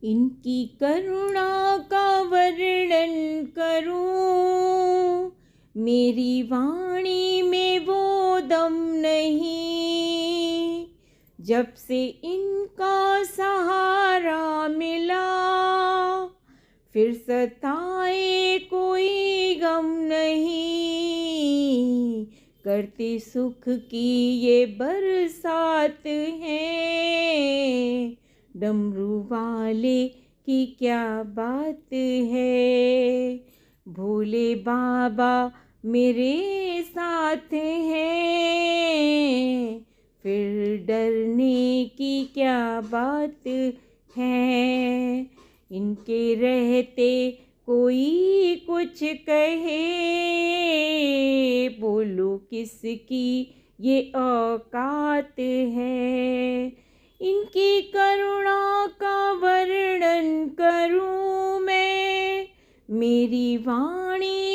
इनकी करुणा का वर्णन करूं, मेरी वाणी में वो दम नहीं। जब से इनका सहारा मिला, फिर सताए कोई गम नहीं। करते सुख की ये बरसात है, डमरू वाले की क्या बात है। भोले बाबा मेरे साथ हैं, फिर डरने की क्या बात है। इनके रहते कोई कुछ कहे, बोलो किसकी ये औकात है। इनकी करुणा का वर्णन करूं मैं, मेरी वाणी